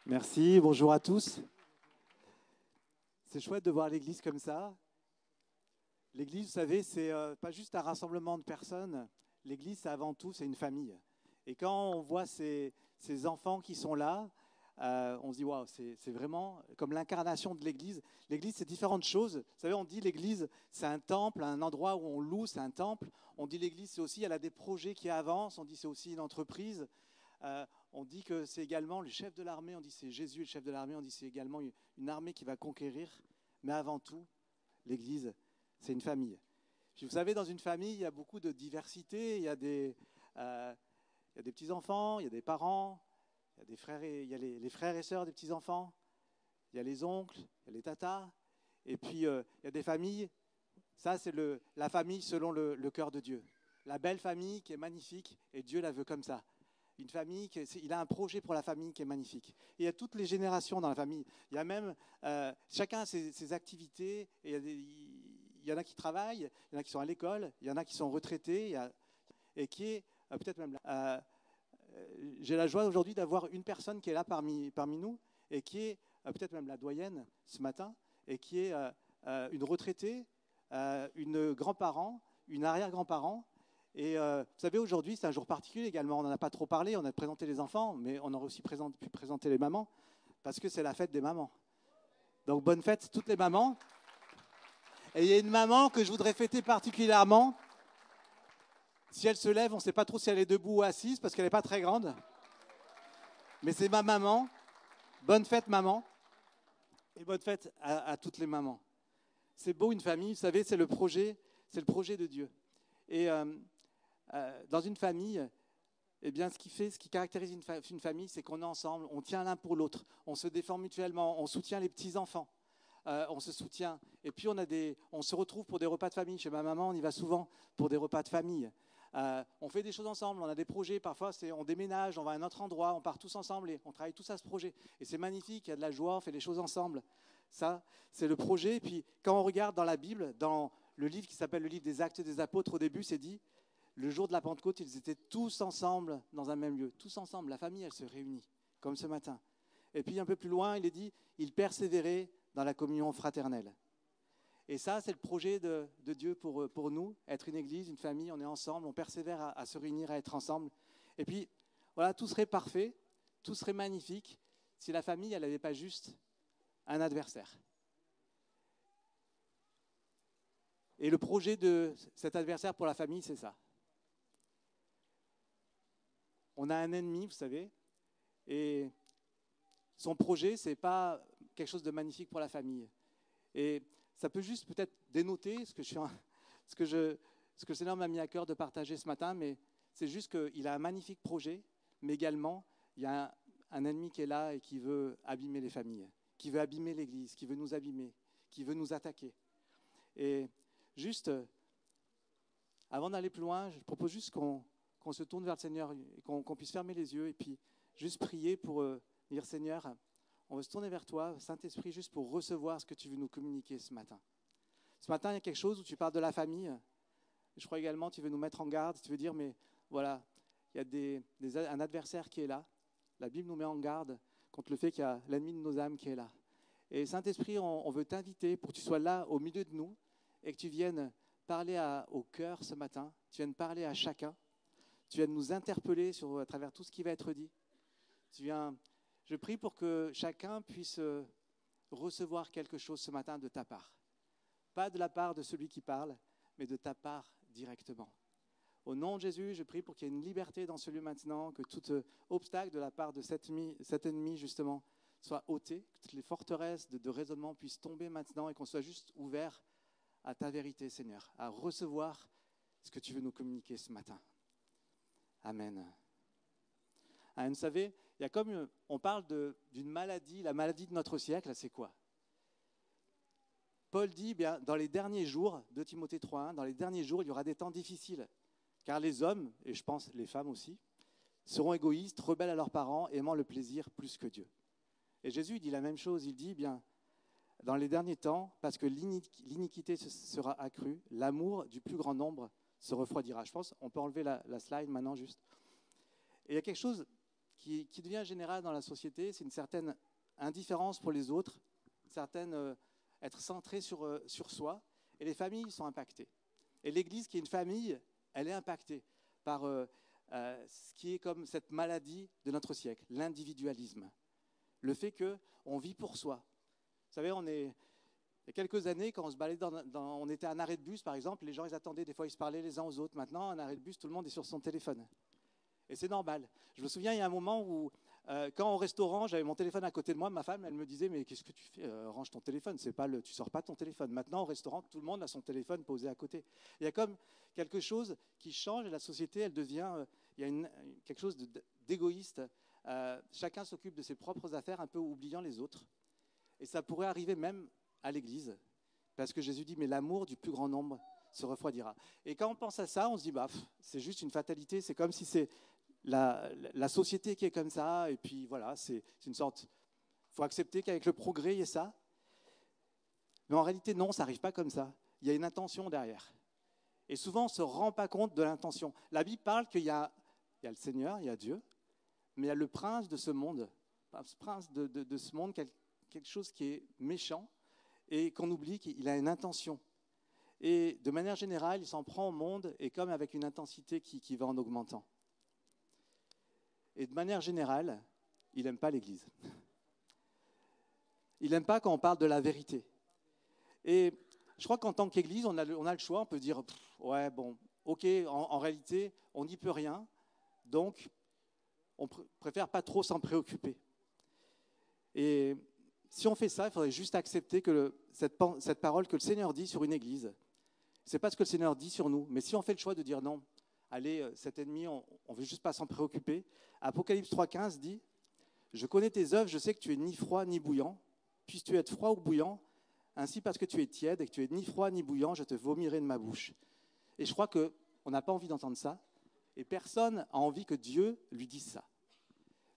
Merci, bonjour à tous. C'est chouette de voir l'église comme ça. L'église, vous savez, c'est pas juste un rassemblement de personnes. L'église, c'est avant tout, c'est une famille. Et quand on voit ces enfants qui sont là, on se dit, waouh, c'est vraiment comme l'incarnation de l'église. L'église, c'est différentes choses. Vous savez, on dit l'église, c'est un temple, un endroit où on loue, c'est un temple. On dit l'église, c'est aussi, elle a des projets qui avancent. On dit c'est aussi une entreprise. On dit que c'est également le chef de l'armée, on dit c'est Jésus le chef de l'armée, on dit c'est également une armée qui va conquérir. Mais avant tout, l'Église, c'est une famille. Puis vous savez, dans une famille, il y a beaucoup de diversité. Il y a des petits-enfants, il y a des parents, il y a des frères il y a les frères et sœurs des petits-enfants, il y a les oncles, il y a les tatas. Et puis, il y a des familles. Ça, c'est la famille selon le cœur de Dieu. La belle famille qui est magnifique, et Dieu la veut comme ça. Une famille, il a un projet pour la famille qui est magnifique. Et il y a toutes les générations dans la famille. Il y a même, chacun a ses activités. Et il y en a qui travaillent, il y en a qui sont à l'école, il y en a qui sont retraités, et qui est peut-être même là. J'ai la joie aujourd'hui d'avoir une personne qui est là parmi nous, et qui est peut-être même la doyenne ce matin, et qui est une retraitée, une grand-parent, une arrière-grand-parent. Et vous savez, aujourd'hui, c'est un jour particulier également. On n'en a pas trop parlé, on a présenté les enfants, mais on aurait aussi pu présenter les mamans, parce que c'est la fête des mamans. Donc, bonne fête toutes les mamans. Et il y a une maman que je voudrais fêter particulièrement. Si elle se lève, on ne sait pas trop si elle est debout ou assise, parce qu'elle n'est pas très grande. Mais c'est ma maman. Bonne fête, maman. Et bonne fête à toutes les mamans. C'est beau, une famille, vous savez, c'est le projet de Dieu. Et dans une famille, eh bien, ce qui caractérise une famille, c'est qu'on est ensemble, on tient l'un pour l'autre, on se défend mutuellement, on soutient les petits-enfants, on se soutient. Et puis, on se retrouve pour des repas de famille. Chez ma maman, on y va souvent pour des repas de famille. On fait des choses ensemble, on a des projets, parfois on déménage, on va à un autre endroit, on part tous ensemble et on travaille tous à ce projet. Et c'est magnifique, il y a de la joie, on fait les choses ensemble. Ça, c'est le projet. Et puis, quand on regarde dans la Bible, dans le livre qui s'appelle le livre des Actes des Apôtres, au début, c'est dit, le jour de la Pentecôte, ils étaient tous ensemble dans un même lieu. Tous ensemble, la famille, elle se réunit, comme ce matin. Et puis un peu plus loin, il est dit, ils persévéraient dans la communion fraternelle. Et ça, c'est le projet de Dieu pour nous, être une église, une famille, on est ensemble, on persévère à se réunir, à être ensemble. Et puis, voilà, tout serait parfait, tout serait magnifique si la famille, elle n'avait pas juste un adversaire. Et le projet de cet adversaire pour la famille, c'est ça. On a un ennemi, vous savez, et son projet, ce n'est pas quelque chose de magnifique pour la famille. Et ça peut juste peut-être dénoter ce que le Seigneur m'a mis à cœur de partager ce matin, mais c'est juste qu'il a un magnifique projet, mais également, il y a un ennemi qui est là et qui veut abîmer les familles, qui veut abîmer l'Église, qui veut nous abîmer, qui veut nous attaquer. Et juste, avant d'aller plus loin, je propose juste qu'on se tourne vers le Seigneur et qu'on puisse fermer les yeux et puis juste prier pour dire Seigneur, on veut se tourner vers toi, Saint-Esprit, juste pour recevoir ce que tu veux nous communiquer ce matin. Ce matin, il y a quelque chose où tu parles de la famille. Je crois également que tu veux nous mettre en garde, tu veux dire, mais voilà, il y a un adversaire qui est là. La Bible nous met en garde contre le fait qu'il y a l'ennemi de nos âmes qui est là. Et Saint-Esprit, on veut t'inviter pour que tu sois là au milieu de nous et que tu viennes parler au cœur ce matin, tu viennes parler à chacun. Tu viens de nous interpeller à travers tout ce qui va être dit. Je prie pour que chacun puisse recevoir quelque chose ce matin de ta part. Pas de la part de celui qui parle, mais de ta part directement. Au nom de Jésus, je prie pour qu'il y ait une liberté dans ce lieu maintenant, que tout obstacle de la part de cet ennemi justement, soit ôté, que toutes les forteresses de raisonnement puissent tomber maintenant et qu'on soit juste ouvert à ta vérité, Seigneur, à recevoir ce que tu veux nous communiquer ce matin. Amen. Vous savez, il y a on parle d'une maladie, la maladie de notre siècle, c'est quoi? Paul dit, bien, dans les derniers jours, de Timothée 3:1, dans les derniers jours, il y aura des temps difficiles, car les hommes, et je pense les femmes aussi, seront égoïstes, rebelles à leurs parents, aimant le plaisir plus que Dieu. Et Jésus dit la même chose, il dit, bien, dans les derniers temps, parce que l'iniquité sera accrue, l'amour du plus grand nombre se refroidira. Je pense, on peut enlever la slide maintenant juste. Et il y a quelque chose qui devient général dans la société, c'est une certaine indifférence pour les autres, une certaine être centré sur soi, et les familles sont impactées. Et l'Église, qui est une famille, elle est impactée par ce qui est comme cette maladie de notre siècle, l'individualisme. Le fait qu'on vit pour soi. Vous savez, il y a quelques années, quand on se baladait on était à un arrêt de bus, par exemple, les gens, ils attendaient, des fois, ils se parlaient les uns aux autres. Maintenant, à un arrêt de bus, tout le monde est sur son téléphone. Et c'est normal. Je me souviens, il y a un moment où, quand au restaurant, j'avais mon téléphone à côté de moi, ma femme, elle me disait, mais qu'est-ce que tu fais? Range ton téléphone, tu ne sors pas ton téléphone. Maintenant, au restaurant, tout le monde a son téléphone posé à côté. Il y a comme quelque chose qui change et la société, elle devient, il y a quelque chose d'égoïste. Chacun s'occupe de ses propres affaires, un peu oubliant les autres. Et ça pourrait arriver même à l'Église, parce que Jésus dit, mais l'amour du plus grand nombre se refroidira. Et quand on pense à ça, on se dit, c'est juste une fatalité, c'est comme si c'est la société qui est comme ça, et puis voilà, c'est une sorte... Il faut accepter qu'avec le progrès, il y ait ça. Mais en réalité, non, ça n'arrive pas comme ça. Il y a une intention derrière. Et souvent, on ne se rend pas compte de l'intention. La Bible parle qu'il y a le Seigneur, il y a Dieu, mais il y a le prince de ce monde, ce prince de ce monde, quelque chose qui est méchant, et qu'on oublie qu'il a une intention. Et de manière générale, il s'en prend au monde, et comme avec une intensité qui va en augmentant. Et de manière générale, il n'aime pas l'Église. Il n'aime pas quand on parle de la vérité. Et je crois qu'en tant qu'Église, on a le choix, on peut dire, ouais, bon, ok, en réalité, on n'y peut rien, donc on préfère pas trop s'en préoccuper. Et si on fait ça, il faudrait juste accepter que cette parole que le Seigneur dit sur une Église, ce n'est pas ce que le Seigneur dit sur nous, mais si on fait le choix de dire non, allez, cet ennemi, on ne veut juste pas s'en préoccuper. Apocalypse 3,15 dit, « Je connais tes œuvres, je sais que tu es ni froid ni bouillant. Puisses-tu être froid ou bouillant, ainsi parce que tu es tiède et que tu es ni froid ni bouillant, je te vomirai de ma bouche. » Et je crois qu'on n'a pas envie d'entendre ça, et personne n'a envie que Dieu lui dise ça.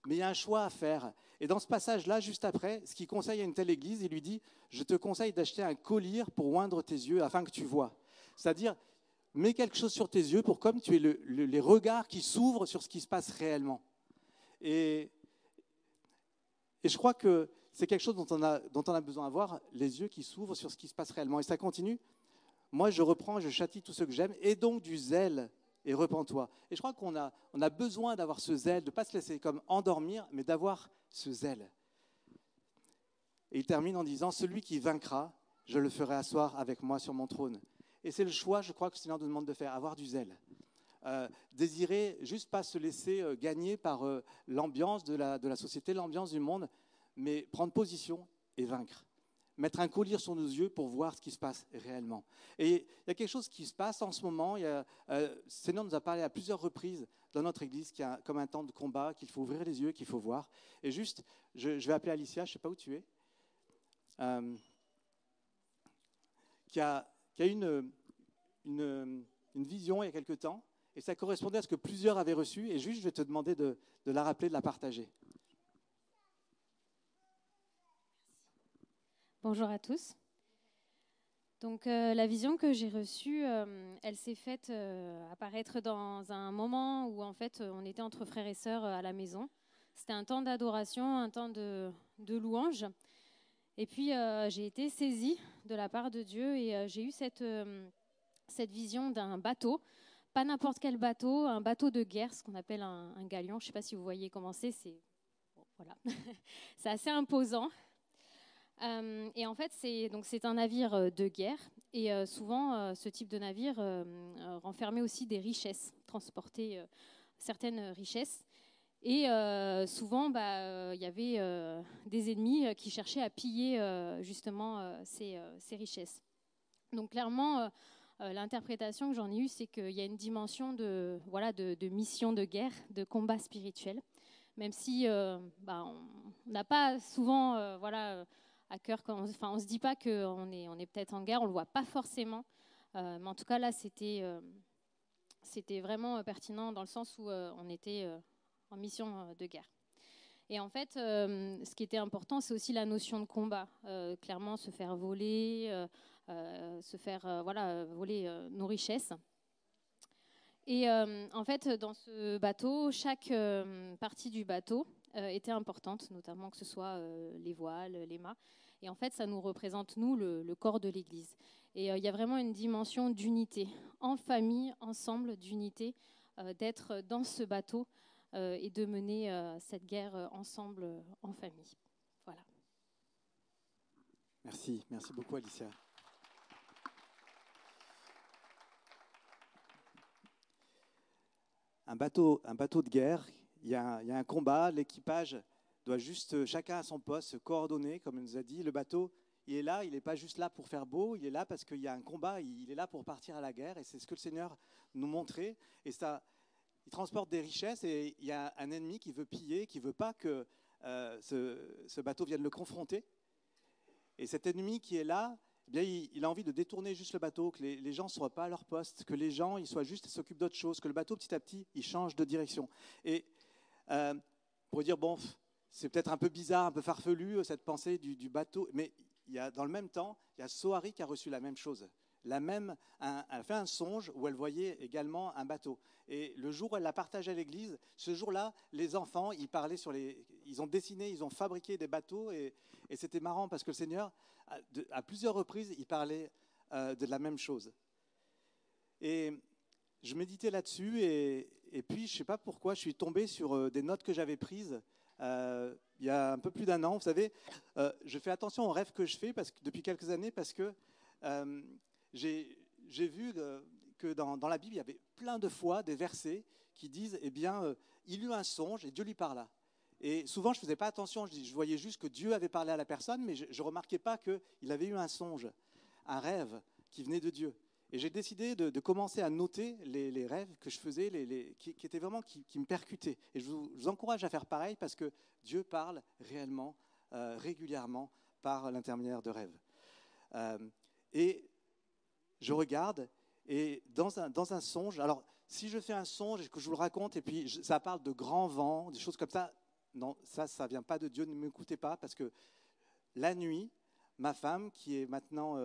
Mais il y a un choix à faire. Et dans ce passage-là, juste après, ce qu'il conseille à une telle église, il lui dit, « Je te conseille d'acheter un collyre pour oindre tes yeux afin que tu vois. » C'est-à-dire, mets quelque chose sur tes yeux pour comme tu aies les regards qui s'ouvrent sur ce qui se passe réellement. Et je crois que c'est quelque chose dont on a besoin d'avoir, les yeux qui s'ouvrent sur ce qui se passe réellement. Et ça continue. Moi, je reprends, je châtie tous ceux que j'aime, et donc du zèle, et repens-toi. Et je crois qu'on a besoin d'avoir ce zèle, de ne pas se laisser comme endormir, mais d'avoir ce zèle. Et il termine en disant, celui qui vaincra, je le ferai asseoir avec moi sur mon trône. Et c'est le choix, je crois, que le Seigneur nous demande de faire, avoir du zèle. Désirer juste pas se laisser gagner par l'ambiance de la société, l'ambiance du monde, mais prendre position et vaincre. Mettre un collier sur nos yeux pour voir ce qui se passe réellement. Et il y a quelque chose qui se passe en ce moment. Le Seigneur nous a parlé à plusieurs reprises dans notre église qu'il y a comme un temps de combat, qu'il faut ouvrir les yeux, qu'il faut voir. Et juste, je vais appeler Alicia, je ne sais pas où tu es, qui a eu une vision il y a quelque temps, et ça correspondait à ce que plusieurs avaient reçu, et juste je vais te demander de la rappeler, de la partager. Bonjour à tous. Donc la vision que j'ai reçue, elle s'est faite apparaître dans un moment où en fait on était entre frères et sœurs à la maison. C'était un temps d'adoration, un temps de louange. Et puis j'ai été saisie de la part de Dieu et j'ai eu cette vision d'un bateau, pas n'importe quel bateau, un bateau de guerre, ce qu'on appelle un galion. Je ne sais pas si vous voyez comment c'est. Bon, voilà. C'est assez imposant. Et en fait, c'est un navire de guerre. Et souvent, ce type de navire renfermait aussi des richesses, transportait certaines richesses. Et souvent, il y avait des ennemis qui cherchaient à piller justement ces richesses. Donc clairement, l'interprétation que j'en ai eue, c'est qu'il y a une dimension de mission de guerre, de combat spirituel. Même si on n'a pas souvent à cœur, on ne se dit pas qu'on est peut-être en guerre, on ne le voit pas forcément. Mais en tout cas, là, c'était vraiment pertinent dans le sens où on était en mission de guerre. Et en fait, ce qui était important, c'est aussi la notion de combat. Clairement, se faire voler, voler nos richesses. Et en fait, dans ce bateau, chaque partie du bateau était importante, notamment que ce soit les voiles, les mâts. Et en fait, ça nous représente, nous, le corps de l'Église. Et il y a vraiment une dimension d'unité, en famille, ensemble, d'unité, d'être dans ce bateau et de mener cette guerre ensemble, en famille. Voilà. Merci beaucoup Alicia. Un bateau de guerre, il y a un combat, l'équipage doit juste, chacun à son poste, se coordonner, comme il nous a dit. Le bateau, il est là, il n'est pas juste là pour faire beau, il est là parce qu'il y a un combat, il est là pour partir à la guerre, et c'est ce que le Seigneur nous montrait. Et ça, il transporte des richesses, et il y a un ennemi qui veut piller, qui ne veut pas que ce bateau vienne le confronter. Et cet ennemi qui est là, eh bien, il a envie de détourner juste le bateau, que les gens ne soient pas à leur poste, que les gens ils soient juste, s'occupent d'autre chose, que le bateau petit à petit, il change de direction. Et pour dire, bon, c'est peut-être un peu bizarre, un peu farfelu, cette pensée du bateau, mais dans le même temps, il y a Sohari qui a reçu la même chose. Elle a fait un songe où elle voyait également un bateau. Et le jour où elle l'a partagé à l'église, ce jour-là, les enfants, ils ont dessiné, ils ont fabriqué des bateaux. Et c'était marrant parce que le Seigneur, à plusieurs reprises, il parlait de la même chose. Et je méditais là-dessus et puis, je ne sais pas pourquoi, je suis tombé sur des notes que j'avais prises il y a un peu plus d'un an. Vous savez, je fais attention aux rêves que je fais depuis quelques années parce que j'ai vu que dans la Bible, il y avait plein de fois des versets qui disent, eh bien, il eut un songe et Dieu lui parla. Et souvent, je ne faisais pas attention, je voyais juste que Dieu avait parlé à la personne, mais je ne remarquais pas qu'il avait eu un songe, un rêve qui venait de Dieu. Et j'ai décidé de commencer à noter les rêves que je faisais, qui étaient vraiment, qui me percutaient. Et je vous encourage à faire pareil parce que Dieu parle réellement, régulièrement, par l'intermédiaire de rêves. Et je regarde, et dans un songe, alors si je fais un songe et que je vous le raconte, et puis ça parle de grands vents, des choses comme ça, non, ça ne vient pas de Dieu, ne m'écoutez pas, parce que la nuit, ma femme, qui est maintenant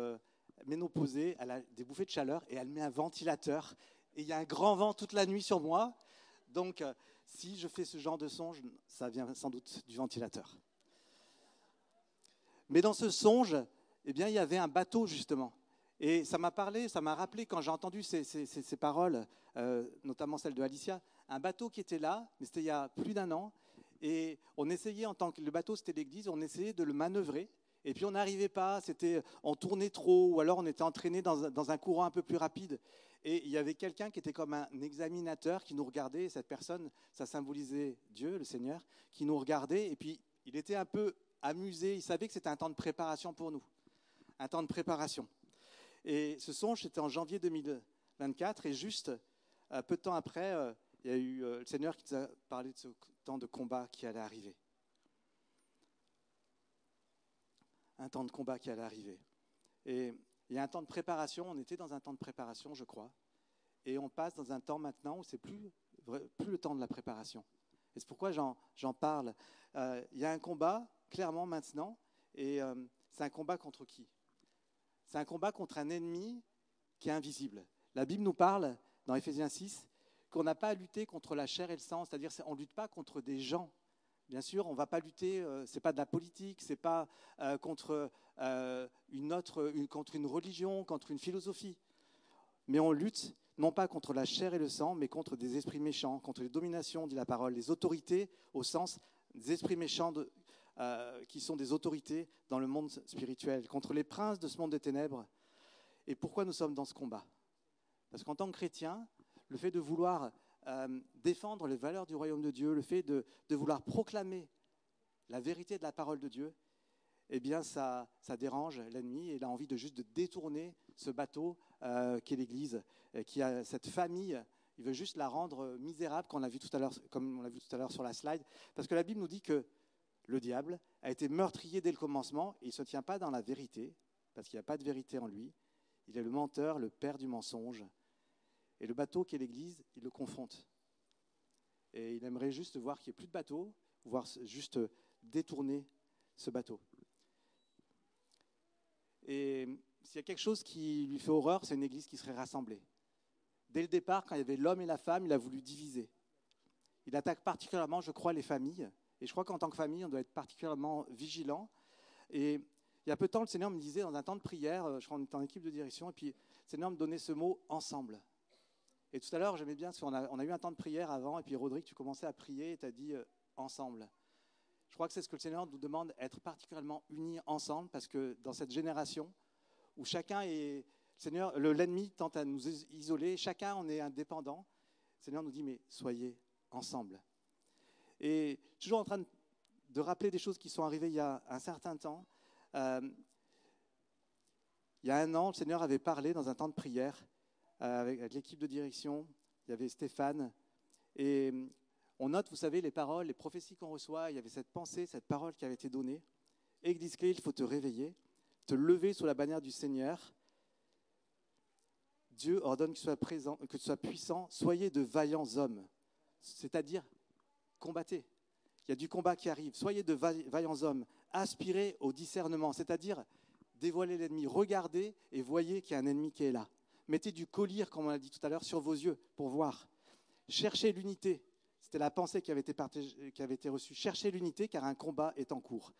ménopausée, elle a des bouffées de chaleur, et elle met un ventilateur, et il y a un grand vent toute la nuit sur moi, donc si je fais ce genre de songe, ça vient sans doute du ventilateur. Mais dans ce songe, eh bien, il y avait un bateau, justement. Et ça m'a rappelé quand j'ai entendu ces paroles, notamment celle de Alicia, un bateau qui était là, mais c'était il y a plus d'un an, et on essayait, en tant que le bateau c'était l'église, on essayait de le manœuvrer, et puis on n'arrivait pas, on tournait trop, ou alors on était entraîné dans un courant un peu plus rapide. Et il y avait quelqu'un qui était comme un examinateur qui nous regardait, et cette personne, ça symbolisait Dieu, le Seigneur, qui nous regardait, et puis il était un peu amusé, il savait que c'était un temps de préparation pour nous, un temps de préparation. Et ce songe, c'était en janvier 2024, et juste peu de temps après, il y a eu le Seigneur qui nous a parlé de ce temps de combat qui allait arriver. Un temps de combat qui allait arriver. Et il y a un temps de préparation, on était dans un temps de préparation, je crois, et on passe dans un temps maintenant où c'est plus le temps de la préparation. Et c'est pourquoi j'en parle. Il y a un combat, clairement maintenant, et c'est un combat contre qui ? C'est un combat contre un ennemi qui est invisible. La Bible nous parle, dans Éphésiens 6, qu'on n'a pas à lutter contre la chair et le sang, c'est-à-dire qu'on ne lutte pas contre des gens. Bien sûr, on ne va pas lutter, ce n'est pas de la politique, ce n'est pas contre une religion, contre une philosophie. Mais on lutte non pas contre la chair et le sang, mais contre des esprits méchants, contre les dominations, dit la parole, les autorités au sens des esprits méchants qui sont des autorités dans le monde spirituel, contre les princes de ce monde des ténèbres. Et pourquoi nous sommes dans ce combat ? Parce qu'en tant que chrétien, le fait de vouloir défendre les valeurs du royaume de Dieu, le fait de vouloir proclamer la vérité de la parole de Dieu, eh bien ça dérange l'ennemi et il a envie de détourner ce bateau qui est l'Église, qui a cette famille. Il veut juste la rendre misérable, comme on l'a vu tout à l'heure sur la slide, parce que la Bible nous dit que le diable a été meurtrier dès le commencement et il ne se tient pas dans la vérité, parce qu'il n'y a pas de vérité en lui. Il est le menteur, le père du mensonge. Et le bateau qui est l'Église, il le confronte. Et il aimerait juste voir qu'il n'y ait plus de bateau, voir juste détourner ce bateau. Et s'il y a quelque chose qui lui fait horreur, c'est une Église qui serait rassemblée. dès le départ, quand il y avait l'homme et la femme, il a voulu diviser. Il attaque particulièrement, je crois, les familles. Et je crois qu'en tant que famille, on doit être particulièrement vigilant. Et il y a peu de temps, le Seigneur me disait, dans un temps de prière, je crois qu'on était en équipe de direction, et puis le Seigneur me donnait ce mot « ensemble ». Et tout à l'heure, j'aimais bien, parce qu'on a eu un temps de prière avant, et puis Rodrigue, tu commençais à prier, et tu as dit « ensemble ». Je crois que c'est ce que le Seigneur nous demande, être particulièrement unis ensemble, parce que dans cette génération où chacun est... L'ennemi tente à nous isoler, chacun on est indépendant. Le Seigneur nous dit, mais soyez ensemble. Et toujours en train de rappeler des choses qui sont arrivées il y a un certain temps. Il y a un an, le Seigneur avait parlé dans un temps de prière avec l'équipe de direction. Il y avait Stéphane. Et on note, vous savez, les paroles, les prophéties qu'on reçoit. Il y avait cette pensée, cette parole qui avait été donnée. Église Clé, il faut te réveiller, te lever sous la bannière du Seigneur. Dieu ordonne que tu sois présent, que tu sois puissant. Soyez de vaillants hommes, c'est-à-dire combattez. Il y a du combat qui arrive. Soyez de vaillants hommes. Aspirez au discernement, c'est-à-dire dévoilez l'ennemi. Regardez et voyez qu'il y a un ennemi qui est là. Mettez du collier, comme on l'a dit tout à l'heure, sur vos yeux pour voir. Cherchez l'unité. C'était la pensée qui avait été reçue. Cherchez l'unité car un combat est en cours.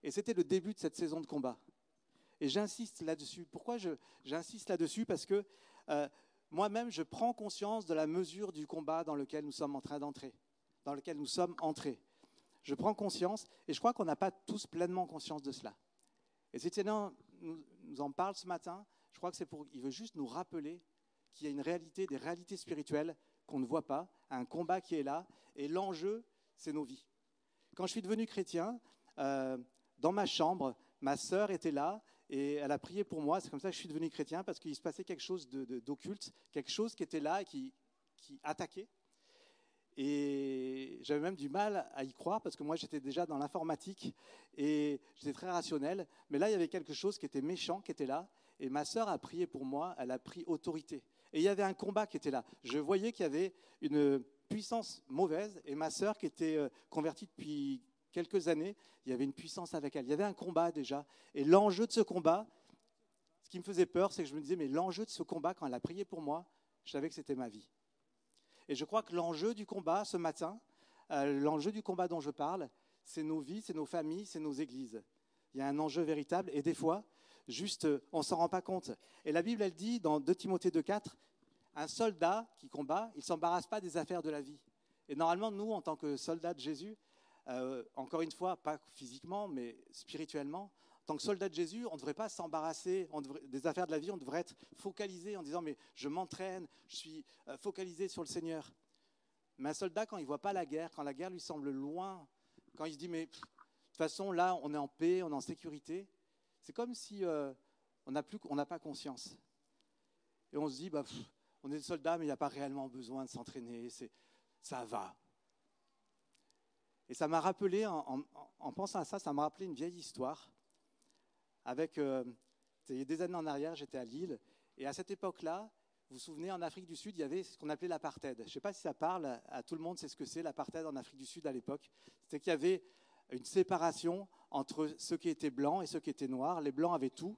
Et c'était le début de cette saison de combat. Et j'insiste là-dessus. Pourquoi j'insiste là-dessus? Parce que moi-même, je prends conscience de la mesure du combat dans lequel nous sommes en train d'entrer, dans lequel nous sommes entrés. Je prends conscience, et je crois qu'on n'a pas tous pleinement conscience de cela. Et si le Seigneur nous en parle ce matin, je crois que il veut juste nous rappeler qu'il y a une réalité, des réalités spirituelles qu'on ne voit pas, un combat qui est là, et l'enjeu, c'est nos vies. Quand je suis devenu chrétien, dans ma chambre, ma sœur était là, et elle a prié pour moi. C'est comme ça que je suis devenu chrétien, parce qu'il se passait quelque chose d'occulte, quelque chose qui était là et qui attaquait. Et j'avais même du mal à y croire, parce que moi j'étais déjà dans l'informatique et j'étais très rationnel. Mais là, il y avait quelque chose qui était méchant, qui était là. Et ma sœur a prié pour moi, elle a pris autorité. Et il y avait un combat qui était là. Je voyais qu'il y avait une puissance mauvaise, et ma sœur qui était convertie depuis quelques années, il y avait une puissance avec elle. Il y avait un combat déjà. Et l'enjeu de ce combat, ce qui me faisait peur, c'est que je me disais, mais l'enjeu de ce combat, quand elle a prié pour moi, je savais que c'était ma vie. Et je crois que l'enjeu du combat ce matin, l'enjeu du combat dont je parle, c'est nos vies, c'est nos familles, c'est nos églises. Il y a un enjeu véritable, et des fois, juste, on ne s'en rend pas compte. Et la Bible, elle dit, dans 2 Timothée 2,4, un soldat qui combat, il ne s'embarrasse pas des affaires de la vie. Et normalement, nous, en tant que soldats de Jésus, encore une fois, pas physiquement, mais spirituellement, en tant que soldat de Jésus, on ne devrait pas s'embarrasser des affaires de la vie, on devrait être focalisé en disant « mais je m'entraîne, je suis focalisé sur le Seigneur ». Mais un soldat, quand il ne voit pas la guerre, quand la guerre lui semble loin, quand il se dit « mais de toute façon, là, on est en paix, on est en sécurité », c'est comme si on n'a pas conscience. Et on se dit bah, « on est des soldats, mais il n'y a pas réellement besoin de s'entraîner, ça va ». Et ça m'a rappelé, en pensant à ça, ça m'a rappelé une vieille histoire. Il y a des années en arrière, j'étais à Lille, et à cette époque-là, vous vous souvenez, en Afrique du Sud, il y avait ce qu'on appelait l'apartheid. Je ne sais pas si ça parle à tout le monde, c'est ce que c'est l'apartheid en Afrique du Sud à l'époque. C'était qu'il y avait une séparation entre ceux qui étaient blancs et ceux qui étaient noirs. Les blancs avaient tout,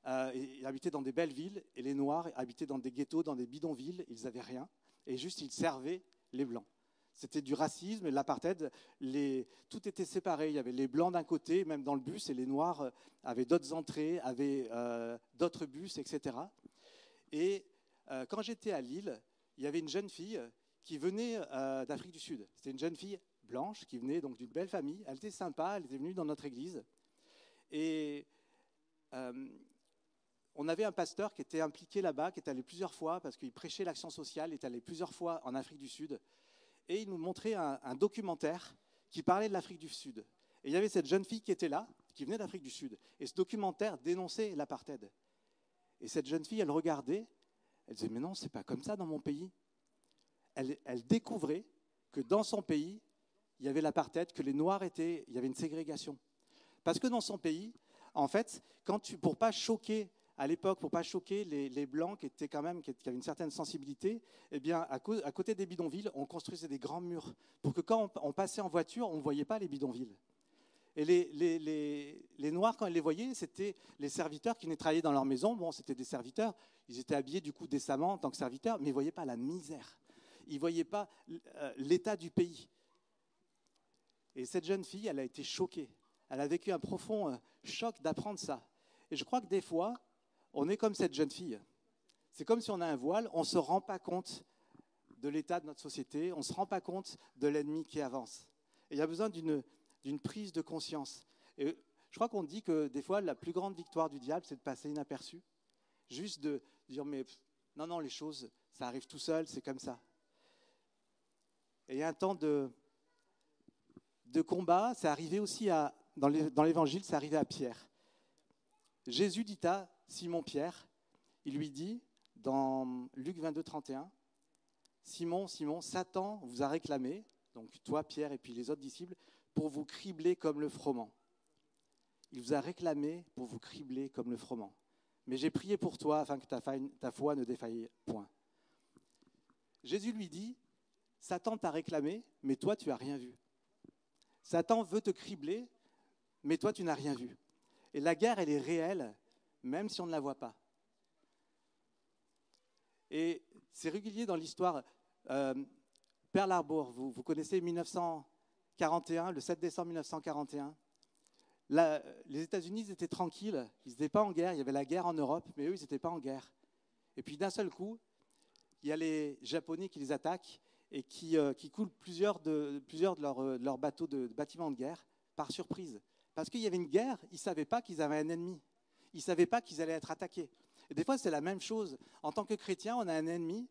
ils habitaient dans des belles villes, et les noirs habitaient dans des ghettos, dans des bidonvilles, ils n'avaient rien, et juste ils servaient les blancs. C'était du racisme et de l'apartheid. Tout était séparé. Il y avait les blancs d'un côté, même dans le bus, et les noirs avaient d'autres entrées, avaient d'autres bus, etc. Et quand j'étais à Lille, il y avait une jeune fille qui venait d'Afrique du Sud. C'était une jeune fille blanche qui venait donc d'une belle famille. Elle était sympa, elle était venue dans notre église. Et on avait un pasteur qui était impliqué là-bas, qui est allé plusieurs fois, parce qu'il prêchait l'action sociale, il est allé plusieurs fois en Afrique du Sud. Et il nous montrait un documentaire qui parlait de l'Afrique du Sud. Et il y avait cette jeune fille qui était là, qui venait d'Afrique du Sud. Et ce documentaire dénonçait l'apartheid. Et cette jeune fille, elle regardait, elle disait « mais non, c'est pas comme ça dans mon pays ». Elle découvrait que dans son pays, il y avait l'apartheid, que les Noirs il y avait une ségrégation. Parce que dans son pays, en fait, pour pas choquer à l'époque, pour ne pas choquer les Blancs qui avaient une certaine sensibilité, eh bien, à côté des bidonvilles, on construisait des grands murs pour que quand on passait en voiture, on ne voyait pas les bidonvilles. Et les Noirs, quand ils les voyaient, c'était les serviteurs qui venaient travailler dans leur maison. Bon, c'était des serviteurs, ils étaient habillés du coup décemment en tant que serviteurs, mais ils ne voyaient pas la misère. Ils ne voyaient pas l'état du pays. Et cette jeune fille, elle a été choquée. Elle a vécu un profond choc d'apprendre ça. Et je crois que des fois, on est comme cette jeune fille. C'est comme si on a un voile, on ne se rend pas compte de l'état de notre société, on ne se rend pas compte de l'ennemi qui avance. Et il y a besoin d'une prise de conscience. Et je crois qu'on dit que des fois, la plus grande victoire du diable, c'est de passer inaperçu. Juste de dire, mais non, les choses, ça arrive tout seul, c'est comme ça. Et il y a un temps de combat, c'est arrivé aussi dans l'évangile, c'est arrivé à Pierre. Jésus dit à Simon-Pierre, il lui dit, dans Luc 22, 31, « Simon, Simon, Satan vous a réclamé, donc toi, Pierre, et puis les autres disciples, pour vous cribler comme le froment. Il vous a réclamé pour vous cribler comme le froment. Mais j'ai prié pour toi afin que ta foi ne défaille point. » Jésus lui dit, « Satan t'a réclamé, mais toi, tu n'as rien vu. Satan veut te cribler, mais toi, tu n'as rien vu. » Et la guerre, elle est réelle, même si on ne la voit pas. Et c'est régulier dans l'histoire. Pearl Harbor, vous connaissez 1941, le 7 décembre 1941. Les États-Unis ils étaient tranquilles, ils n'étaient pas en guerre, il y avait la guerre en Europe, mais eux, ils n'étaient pas en guerre. Et puis d'un seul coup, il y a les Japonais qui les attaquent et qui coulent plusieurs de leurs bateaux de bâtiments de guerre par surprise. Parce qu'il y avait une guerre, ils ne savaient pas qu'ils avaient un ennemi. Ils ne savaient pas qu'ils allaient être attaqués. Et des fois, c'est la même chose. En tant que chrétien, on a un ennemi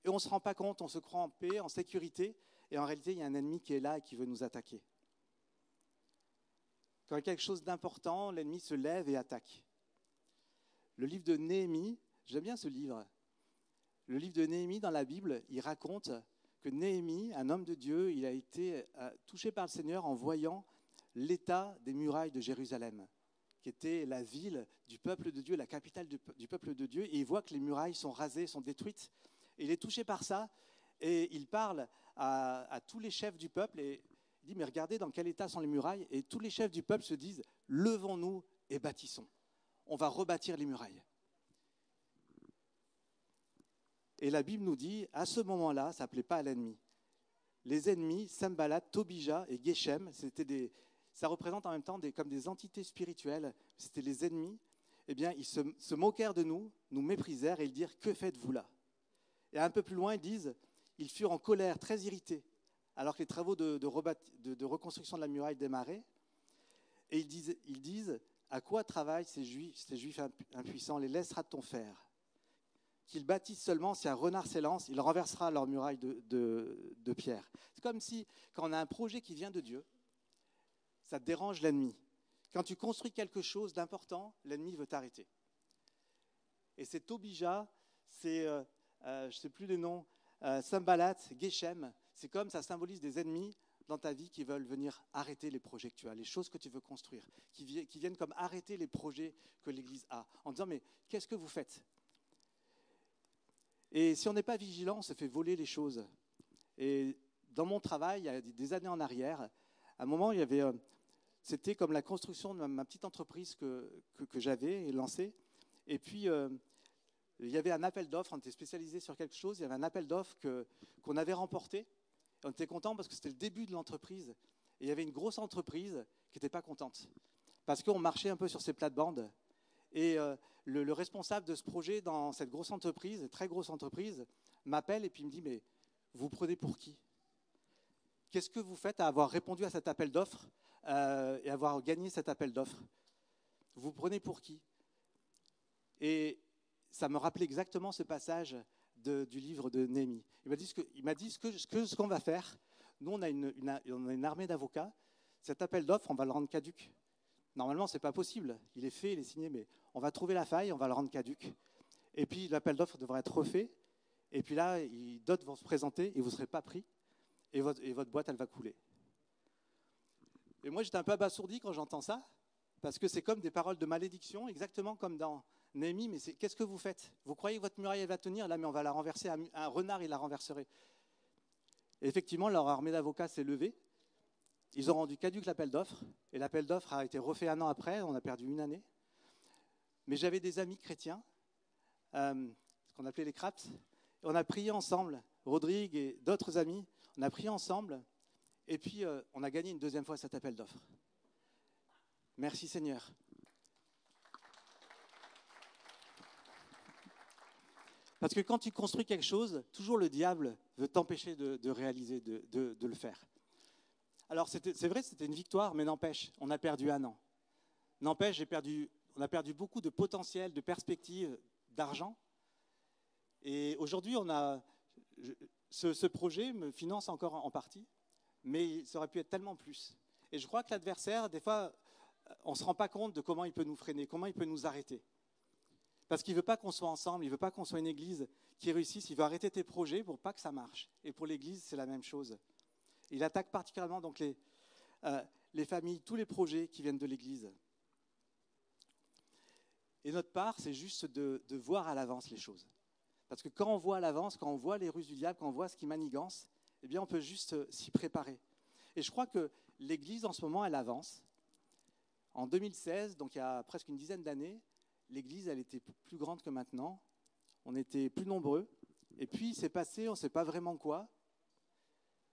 et on ne se rend pas compte, on se croit en paix, en sécurité. Et en réalité, il y a un ennemi qui est là et qui veut nous attaquer. Quand il y a quelque chose d'important, l'ennemi se lève et attaque. Le livre de Néhémie, j'aime bien ce livre. Le livre de Néhémie dans la Bible, il raconte que Néhémie, un homme de Dieu, il a été touché par le Seigneur en voyant l'état des murailles de Jérusalem, qui était la ville du peuple de Dieu, la capitale du peuple de Dieu. Et il voit que les murailles sont rasées, sont détruites. Et il est touché par ça et il parle à tous les chefs du peuple et il dit, mais regardez dans quel état sont les murailles. Et tous les chefs du peuple se disent, levons-nous et bâtissons. On va rebâtir les murailles. Et la Bible nous dit, à ce moment-là, ça ne plaît pas à l'ennemi. Les ennemis, Sanballat, Tobija et Geshem, ça représente en même temps comme des entités spirituelles. C'était les ennemis. Eh bien, ils se moquèrent de nous, nous méprisèrent et ils dirent, que faites-vous là ? Et un peu plus loin, ils disent, ils furent en colère, très irrités, alors que les travaux de reconstruction de la muraille démarraient. Et ils disent, à quoi travaillent ces Juifs impuissants ? Les laissera-t-on faire ? Qu'ils bâtissent seulement, si un renard s'élance, il renversera leur muraille de pierre. C'est comme si, quand on a un projet qui vient de Dieu, ça dérange l'ennemi. Quand tu construis quelque chose d'important, l'ennemi veut t'arrêter. Et c'est Tobija, c'est, je ne sais plus les noms, Sanballat, Geshem, c'est comme ça symbolise des ennemis dans ta vie qui veulent venir arrêter les projets que tu as, les choses que tu veux construire, qui viennent comme arrêter les projets que l'Église a, en disant, mais qu'est-ce que vous faites ? Et si on n'est pas vigilant, on se fait voler les choses. Et dans mon travail, il y a des années en arrière, à un moment, c'était comme la construction de ma petite entreprise que j'avais lancée. Et puis, il y avait un appel d'offres, on était spécialisé sur quelque chose, il y avait un appel d'offres qu'on avait remporté. On était content parce que c'était le début de l'entreprise. Et il y avait une grosse entreprise qui n'était pas contente. Parce qu'on marchait un peu sur ses plates-bandes. Et le responsable de ce projet dans cette grosse entreprise, très grosse entreprise, m'appelle et puis il me dit, mais vous prenez pour qui ? Qu'est-ce que vous faites à avoir répondu à cet appel d'offres et avoir gagné cet appel d'offres ? Vous prenez pour qui ? Et ça me rappelait exactement ce passage du livre de Néhémie. Il m'a dit ce qu'on va faire. Nous, on a une armée d'avocats. Cet appel d'offres, on va le rendre caduc. Normalement, ce n'est pas possible. Il est fait, il est signé, mais on va trouver la faille, on va le rendre caduc. Et puis, l'appel d'offres devra être refait. Et puis là, d'autres vont se présenter et vous ne serez pas pris. Et votre boîte, elle va couler. Et moi, j'étais un peu abasourdi quand j'entends ça, parce que c'est comme des paroles de malédiction, exactement comme dans Néhémie. Mais qu'est-ce que vous faites ? Vous croyez que votre muraille elle va tenir ? Là, mais on va la renverser. Un renard, il la renverserait. Et effectivement, leur armée d'avocats s'est levée. ils ont rendu caduque l'appel d'offres, et l'appel d'offres a été refait 1 an après, on a perdu 1 année. Mais j'avais des amis chrétiens, ce qu'on appelait les craps, et on a prié ensemble, Rodrigue et d'autres amis, on a prié ensemble, et puis on a gagné une 2e fois cet appel d'offres. Merci Seigneur. Parce que quand tu construis quelque chose, toujours le diable veut t'empêcher de réaliser, de le faire. Alors c'est vrai, c'était une victoire, mais n'empêche, on a perdu 1 an. N'empêche, on a perdu beaucoup de potentiel, de perspectives, d'argent. Et aujourd'hui, ce projet me finance encore en partie, mais ça aurait pu être tellement plus. Et je crois que l'adversaire, des fois, on ne se rend pas compte de comment il peut nous freiner, comment il peut nous arrêter. Parce qu'il ne veut pas qu'on soit ensemble, il ne veut pas qu'on soit une église qui réussisse, il veut arrêter tes projets pour pas que ça marche. Et pour l'église, c'est la même chose. Il attaque particulièrement donc les familles, tous les projets qui viennent de l'église. Et notre part, c'est juste de voir à l'avance les choses. Parce que quand on voit à l'avance, quand on voit les ruses du diable, quand on voit ce qui manigance, eh bien on peut juste s'y préparer. Et je crois que l'église en ce moment, elle avance. En 2016, donc il y a presque une dizaine d'années, l'église, elle était plus grande que maintenant. On était plus nombreux. Et puis, c'est passé, on ne sait pas vraiment quoi.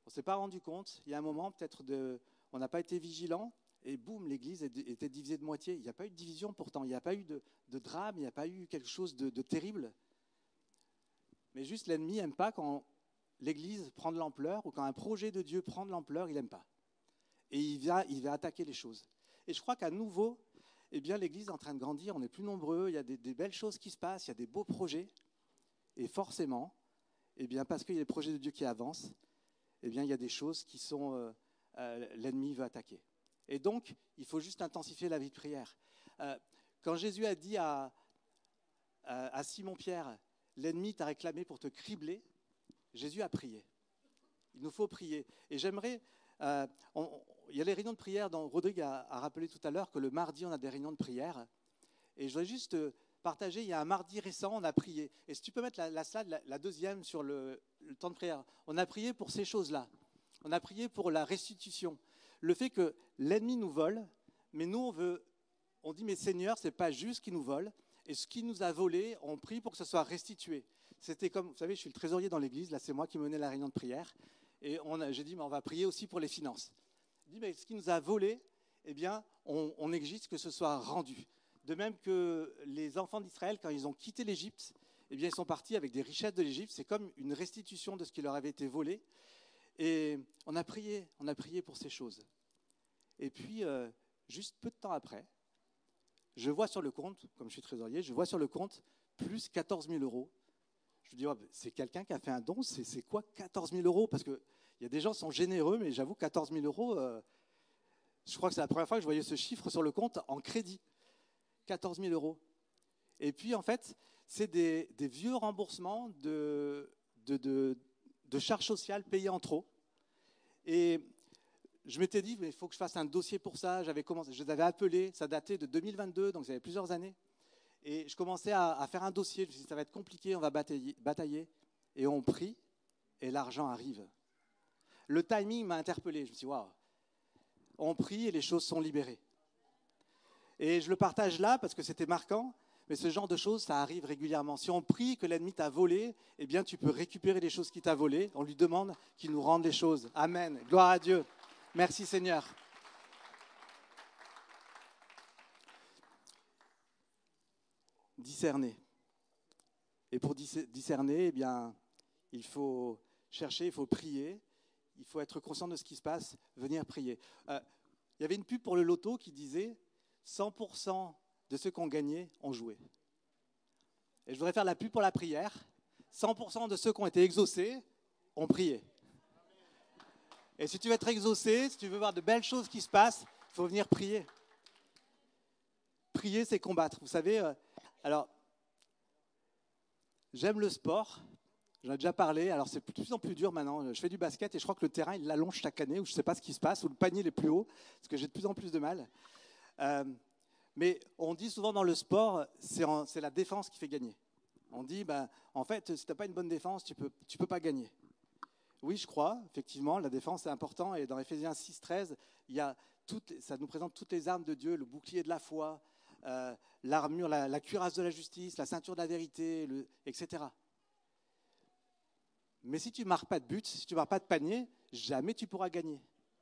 On ne s'est pas rendu compte. Il y a un moment, peut-être, on n'a pas été vigilant. Et boum, l'église était divisée de moitié. Il n'y a pas eu de division pourtant. Il n'y a pas eu de drame. Il n'y a pas eu quelque chose de terrible. Mais juste, l'ennemi n'aime pas quand l'église prend de l'ampleur ou quand un projet de Dieu prend de l'ampleur, il n'aime pas. Et il va attaquer les choses. Et je crois qu'à nouveau, eh bien, l'église est en train de grandir, on est plus nombreux, il y a des belles choses qui se passent, il y a des beaux projets. Et forcément, eh bien, parce qu'il y a des projets de Dieu qui avancent, eh bien, il y a des choses qui sont l'ennemi veut attaquer. Et donc, il faut juste intensifier la vie de prière. Quand Jésus a dit à Simon-Pierre, l'ennemi t'a réclamé pour te cribler, Jésus a prié. Il nous faut prier. Et j'aimerais... il y a les réunions de prière dont Rodrigue a rappelé tout à l'heure que le mardi, on a des réunions de prière. Et je voudrais juste partager, il y a un mardi récent, on a prié. Et si tu peux mettre la slide, la deuxième sur le temps de prière. On a prié pour ces choses-là. On a prié pour la restitution. Le fait que l'ennemi nous vole, mais nous, on dit, mais Seigneur, ce n'est pas juste qu'il nous vole. Et ce qui nous a volé, on prie pour que ce soit restitué. C'était comme, vous savez, je suis le trésorier dans l'église, là c'est moi qui menais la réunion de prière. Et j'ai dit, mais on va prier aussi pour les finances. J'ai dit, mais ce qui nous a volé, eh bien, on exige que ce soit rendu. De même que les enfants d'Israël, quand ils ont quitté l'Égypte, eh bien, ils sont partis avec des richesses de l'Égypte. C'est comme une restitution de ce qui leur avait été volé. Et on a prié pour ces choses. Et puis, juste peu de temps après, je vois sur le compte, comme je suis trésorier, je vois sur le compte plus 14 000 euros. Je me dis, oh, c'est quelqu'un qui a fait un don, c'est quoi 14 000 euros? Parce qu'il y a des gens qui sont généreux, mais j'avoue, 14 000 euros, je crois que c'est la première fois que je voyais ce chiffre sur le compte en crédit. 14 000 euros. Et puis, en fait, c'est des vieux remboursements de charges sociales payées en trop. Et je m'étais dit, mais il faut que je fasse un dossier pour ça. Je les avais appelés, ça datait de 2022, donc ça avait plusieurs années. Et je commençais à faire un dossier. Je me suis dit, ça va être compliqué, on va batailler. Et on prie, et l'argent arrive. Le timing m'a interpellé. Je me suis dit, waouh, on prie et les choses sont libérées. Et je le partage là parce que c'était marquant, mais ce genre de choses, ça arrive régulièrement. Si on prie que l'ennemi t'a volé, eh bien, tu peux récupérer les choses qu'il t'a volées. On lui demande qu'il nous rende les choses. Amen. Gloire à Dieu. Merci Seigneur. Discerner. Et pour discerner, eh bien, il faut chercher, il faut prier, il faut être conscient de ce qui se passe, venir prier. Il y avait une pub pour le loto qui disait 100% de ceux qui ont gagné ont joué. Et je voudrais faire la pub pour la prière. 100% de ceux qui ont été exaucés ont prié. Et si tu veux être exaucé, si tu veux voir de belles choses qui se passent, il faut venir prier. Prier, c'est combattre. Vous savez, alors, j'aime le sport. J'en ai déjà parlé. Alors, c'est de plus en plus dur maintenant. Je fais du basket et je crois que le terrain, il l'allonge chaque année, ou je ne sais pas ce qui se passe, ou le panier il est plus haut, parce que j'ai de plus en plus de mal. Mais on dit souvent dans le sport, c'est la défense qui fait gagner. On dit, en fait, si tu n'as pas une bonne défense, tu peux pas gagner. Oui, je crois, effectivement, la défense est important. Et dans Éphésiens 6, 13, ça nous présente toutes les armes de Dieu, le bouclier de la foi, l'armure, la cuirasse de la justice, la ceinture de la vérité, etc. Mais si tu ne marques pas de but, si tu ne marques pas de panier, jamais tu pourras gagner.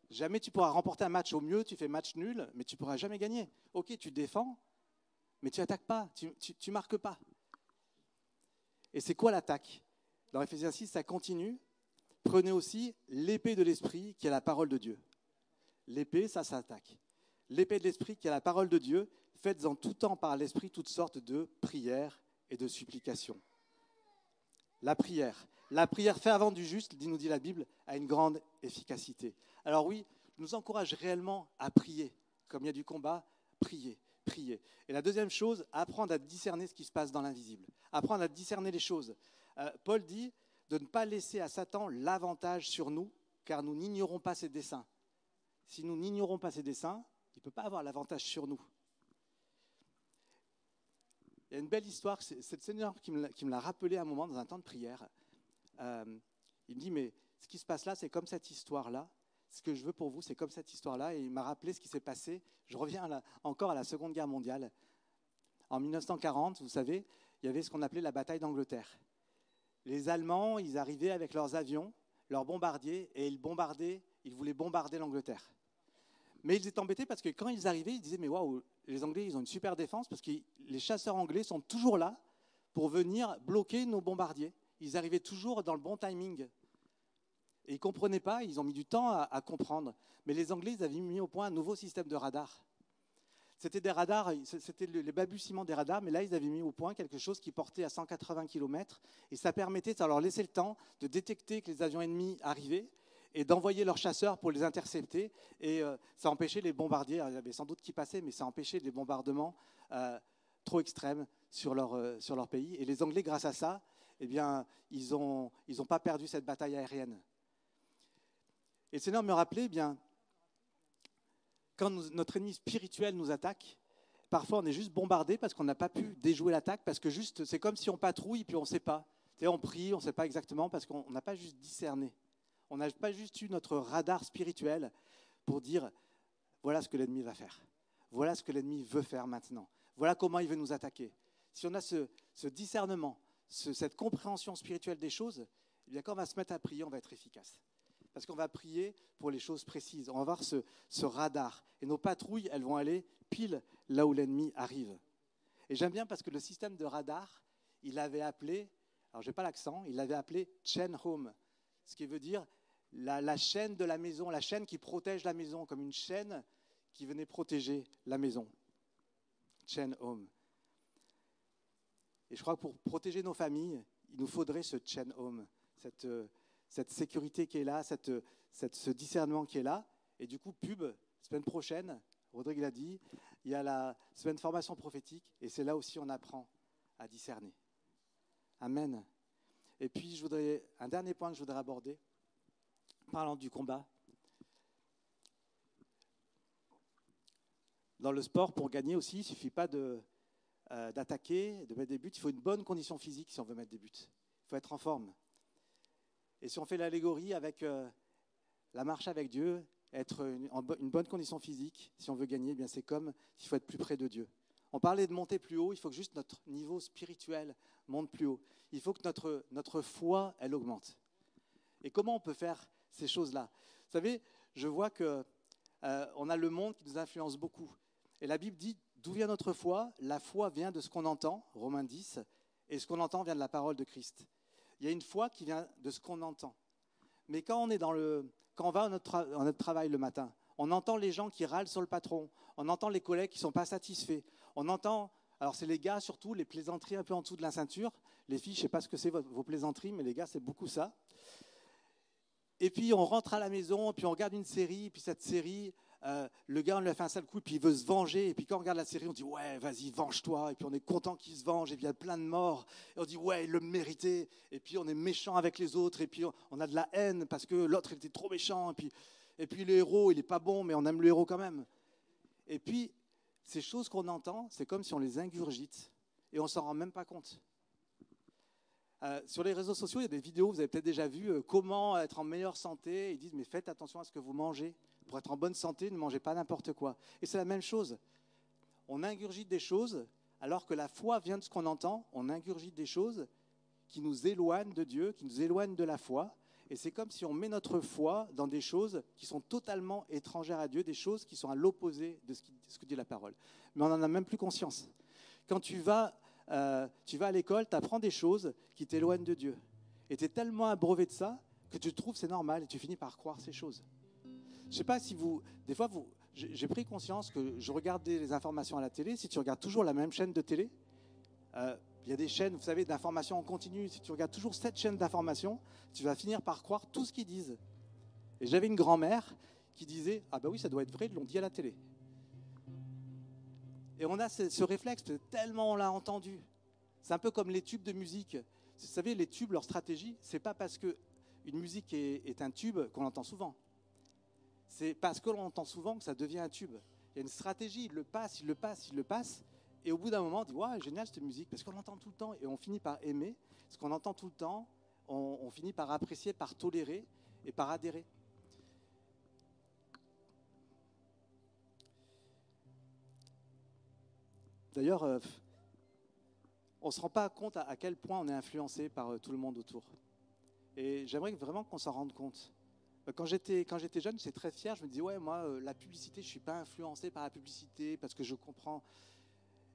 Jamais tu pourras remporter un match. Au mieux, tu fais match nul, mais tu ne pourras jamais gagner. Ok, tu défends, mais tu n'attaques pas, tu marques pas. Et c'est quoi l'attaque? Dans Éphésiens 6, ça continue. Prenez aussi l'épée de l'esprit qui est la parole de Dieu. L'épée, ça attaque. L'épée de l'esprit qui est la parole de Dieu, faites en tout temps par l'esprit toutes sortes de prières et de supplications. La prière fervente du juste, nous dit la Bible, a une grande efficacité. Alors oui, je nous encourage réellement à prier. Comme il y a du combat, prier. Et la deuxième chose, apprendre à discerner ce qui se passe dans l'invisible. Apprendre à discerner les choses. Paul dit de ne pas laisser à Satan l'avantage sur nous, car nous n'ignorons pas ses desseins. Si nous n'ignorons pas ses desseins, il ne peut pas avoir l'avantage sur nous. Il y a une belle histoire, c'est le Seigneur qui me l'a rappelé à un moment dans un temps de prière. Il me dit, mais ce qui se passe là, c'est comme cette histoire-là. Ce que je veux pour vous, c'est comme cette histoire-là. Et il m'a rappelé ce qui s'est passé. Je reviens encore à la Seconde Guerre mondiale. En 1940, vous savez, il y avait ce qu'on appelait la bataille d'Angleterre. Les Allemands, ils arrivaient avec leurs avions, leurs bombardiers, et ils voulaient bombarder l'Angleterre. Mais ils étaient embêtés parce que quand ils arrivaient, ils disaient, mais waouh, les Anglais, ils ont une super défense parce que les chasseurs anglais sont toujours là pour venir bloquer nos bombardiers. Ils arrivaient toujours dans le bon timing. Et ils ne comprenaient pas, ils ont mis du temps à comprendre. Mais les Anglais, ils avaient mis au point un nouveau système de radar. C'était des radars, c'était les balbutiements des radars, mais là, ils avaient mis au point quelque chose qui portait à 180 km. Et ça permettait, ça leur laissait le temps de détecter que les avions ennemis arrivaient et d'envoyer leurs chasseurs pour les intercepter. Et ça empêchait les bombardiers, alors, il y avait sans doute qui passaient, mais ça empêchait les bombardements trop extrêmes sur leur pays. Et les Anglais, grâce à ça, eh bien, ils n'ont pas perdu cette bataille aérienne. Et le Seigneur me rappelait, eh bien, quand notre ennemi spirituel nous attaque, parfois on est juste bombardé parce qu'on n'a pas pu déjouer l'attaque, parce que juste, c'est comme si on patrouille puis on ne sait pas. On prie, on ne sait pas exactement parce qu'on n'a pas juste discerné. On n'a pas juste eu notre radar spirituel pour dire, voilà ce que l'ennemi va faire. Voilà ce que l'ennemi veut faire maintenant. Voilà comment il veut nous attaquer. Si on a ce discernement, cette compréhension spirituelle des choses, eh bien, quand on va se mettre à prier, on va être efficace. Parce qu'on va prier pour les choses précises. On va avoir ce radar. Et nos patrouilles, elles vont aller pile là où l'ennemi arrive. Et j'aime bien parce que le système de radar, il avait appelé, alors je n'ai pas l'accent, il l'avait appelé chain home. Ce qui veut dire la chaîne de la maison, la chaîne qui protège la maison, comme une chaîne qui venait protéger la maison. Chain home. Et je crois que pour protéger nos familles, il nous faudrait ce chain home, cette sécurité qui est là, ce discernement qui est là. Et du coup, semaine prochaine, Rodrigue l'a dit, il y a la semaine formation prophétique, et c'est là aussi on apprend à discerner. Amen. Et puis, un dernier point que je voudrais aborder, parlant du combat. Dans le sport, pour gagner aussi, il ne suffit pas d'attaquer, de mettre des buts. Il faut une bonne condition physique si on veut mettre des buts. Il faut être en forme. Et si on fait l'allégorie avec la marche avec Dieu, être en une bonne condition physique, si on veut gagner, eh bien c'est comme s'il faut être plus près de Dieu. On parlait de monter plus haut, il faut que juste notre niveau spirituel monte plus haut. Il faut que notre foi, elle augmente. Et comment on peut faire ces choses-là? Vous savez, je vois qu'on a le monde qui nous influence beaucoup. Et la Bible dit, d'où vient notre foi? La foi vient de ce qu'on entend, Romains 10, et ce qu'on entend vient de la parole de Christ. Il y a une foi qui vient de ce qu'on entend. Mais quand on va à notre travail le matin, on entend les gens qui râlent sur le patron, on entend les collègues qui ne sont pas satisfaits, on entend, alors c'est les gars surtout, les plaisanteries un peu en dessous de la ceinture. Les filles, je ne sais pas ce que c'est vos plaisanteries, mais les gars, c'est beaucoup ça. Et puis on rentre à la maison, puis on regarde une série, puis cette série, le gars, on lui a fait un sale coup, puis il veut se venger. Et puis quand on regarde la série, on dit « Ouais, vas-y, venge-toi ». Et puis on est content qu'il se venge, et puis il y a plein de morts. Et on dit « Ouais, il le méritait ». Et puis on est méchant avec les autres, et puis on a de la haine parce que l'autre, il était trop méchant. Et puis le héros, il n'est pas bon, mais on aime le héros quand même. Et puis, ces choses qu'on entend, c'est comme si on les ingurgite, et on ne s'en rend même pas compte. Sur les réseaux sociaux, il y a des vidéos, vous avez peut-être déjà vu comment être en meilleure santé. Ils disent, mais faites attention à ce que vous mangez. Pour être en bonne santé, ne mangez pas n'importe quoi. Et c'est la même chose. On ingurgite des choses, alors que la foi vient de ce qu'on entend. On ingurgite des choses qui nous éloignent de Dieu, qui nous éloignent de la foi. Et c'est comme si on met notre foi dans des choses qui sont totalement étrangères à Dieu, des choses qui sont à l'opposé de ce que dit la parole. Mais on n'en a même plus conscience. Quand tu vas à l'école, tu apprends des choses qui t'éloignent de Dieu. Et tu es tellement abreuvé de ça que tu trouves c'est normal et tu finis par croire ces choses. Je ne sais pas si des fois, j'ai pris conscience que je regardais les informations à la télé. Si tu regardes toujours la même chaîne de télé, il y a des chaînes, vous savez, d'informations en continu. Si tu regardes toujours cette chaîne d'informations, tu vas finir par croire tout ce qu'ils disent. Et j'avais une grand-mère qui disait « Ah ben oui, ça doit être vrai, ils l'ont dit à la télé ». Et on a ce réflexe, tellement on l'a entendu. C'est un peu comme les tubes de musique. Vous savez, les tubes, leur stratégie, c'est pas parce qu'une musique est un tube qu'on l'entend souvent. C'est parce que l'on entend souvent que ça devient un tube. Il y a une stratégie, il le passe. Et au bout d'un moment, on dit « Ouais, génial cette musique », parce qu'on l'entend tout le temps et on finit par aimer. Ce qu'on entend tout le temps, on finit par apprécier, par tolérer et par adhérer. D'ailleurs, on ne se rend pas compte à quel point on est influencé par tout le monde autour. Et j'aimerais vraiment qu'on s'en rende compte. Quand j'étais jeune, j'étais très fier. Je me disais, ouais, moi, la publicité, je ne suis pas influencé par la publicité parce que je comprends.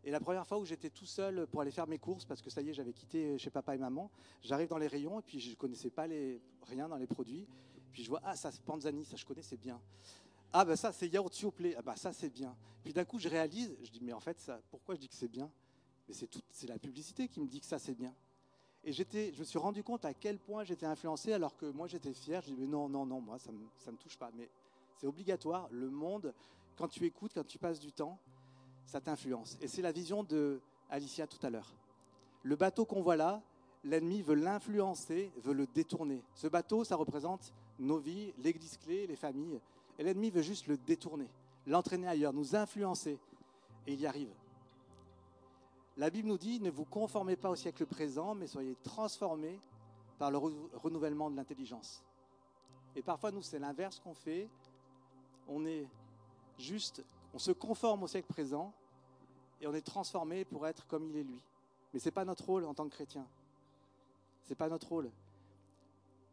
Et la première fois où j'étais tout seul pour aller faire mes courses, parce que ça y est, j'avais quitté chez papa et maman, j'arrive dans les rayons et puis je ne connaissais pas rien dans les produits. Puis je vois, ah, ça c'est Panzani, ça je connais, c'est bien. Ah, ben ça c'est yaourt Yoplait, ah, ben ça c'est bien. Puis d'un coup, je réalise, je dis, mais en fait, pourquoi je dis que c'est bien? Mais c'est la publicité qui me dit que ça c'est bien. Et je me suis rendu compte à quel point j'étais influencé alors que moi j'étais fier. Je dis, mais non, moi ça me touche pas. Mais c'est obligatoire, le monde, quand tu écoutes, quand tu passes du temps, ça t'influence. Et c'est la vision de Alicia tout à l'heure. Le bateau qu'on voit là, l'ennemi veut l'influencer, veut le détourner. Ce bateau, ça représente nos vies, l'église clé, les familles. Et l'ennemi veut juste le détourner, l'entraîner ailleurs, nous influencer. Et il y arrive. La Bible nous dit, ne vous conformez pas au siècle présent, mais soyez transformés par le renouvellement de l'intelligence. Et parfois, nous, c'est l'inverse qu'on fait. On se conforme au siècle présent et on est transformé pour être comme il est lui. Mais ce n'est pas notre rôle en tant que chrétien. Ce n'est pas notre rôle.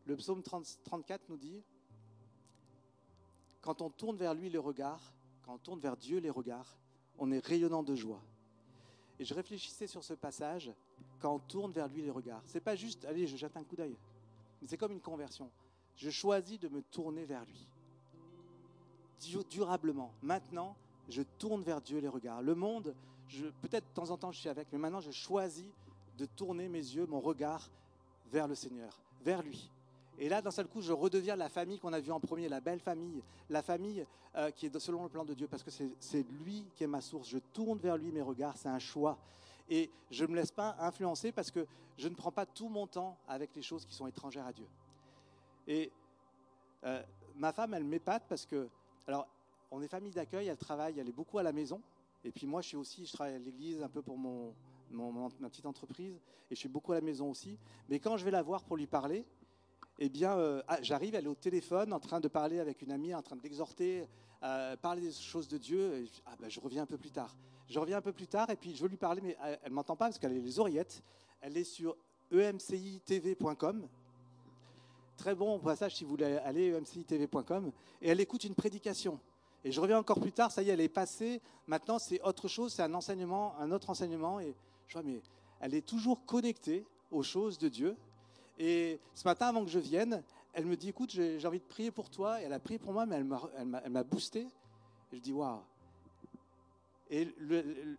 Le psaume 34 nous dit, quand on tourne vers lui les regards, quand on tourne vers Dieu les regards, on est rayonnant de joie. Et je réfléchissais sur ce passage, quand on tourne vers lui les regards. Ce n'est pas juste, allez, je jette un coup d'œil. Mais c'est comme une conversion. Je choisis de me tourner vers lui. Durablement. Maintenant, je tourne vers Dieu les regards. Le monde, peut-être de temps en temps je suis avec, mais maintenant je choisis de tourner mes yeux, mon regard vers le Seigneur, vers lui. Et là, d'un seul coup, je redeviens la famille qu'on a vue en premier, la belle famille, la famille qui est selon le plan de Dieu, parce que c'est lui qui est ma source. Je tourne vers lui mes regards, c'est un choix. Et je ne me laisse pas influencer parce que je ne prends pas tout mon temps avec les choses qui sont étrangères à Dieu. Et ma femme, elle m'épate parce que, alors, on est famille d'accueil, elle travaille, elle est beaucoup à la maison. Et puis moi, je travaille à l'église un peu pour ma petite entreprise, et je suis beaucoup à la maison aussi. Mais quand je vais la voir pour lui parler, eh bien, j'arrive, elle est au téléphone en train de parler avec une amie, en train de l'exhorter, parler des choses de Dieu. Et je reviens un peu plus tard. Je reviens un peu plus tard et puis je veux lui parler, mais elle ne m'entend pas parce qu'elle a les oreillettes. Elle est sur emcitv.com. Très bon passage si vous voulez aller, emcitv.com. Et elle écoute une prédication. Et je reviens encore plus tard, ça y est, elle est passée. Maintenant, c'est autre chose, c'est un enseignement, un autre enseignement. Et je vois, mais elle est toujours connectée aux choses de Dieu. Et ce matin, avant que je vienne, elle me dit, écoute, j'ai envie de prier pour toi. Et elle a prié pour moi, mais elle m'a boosté. Et je dis, waouh. Et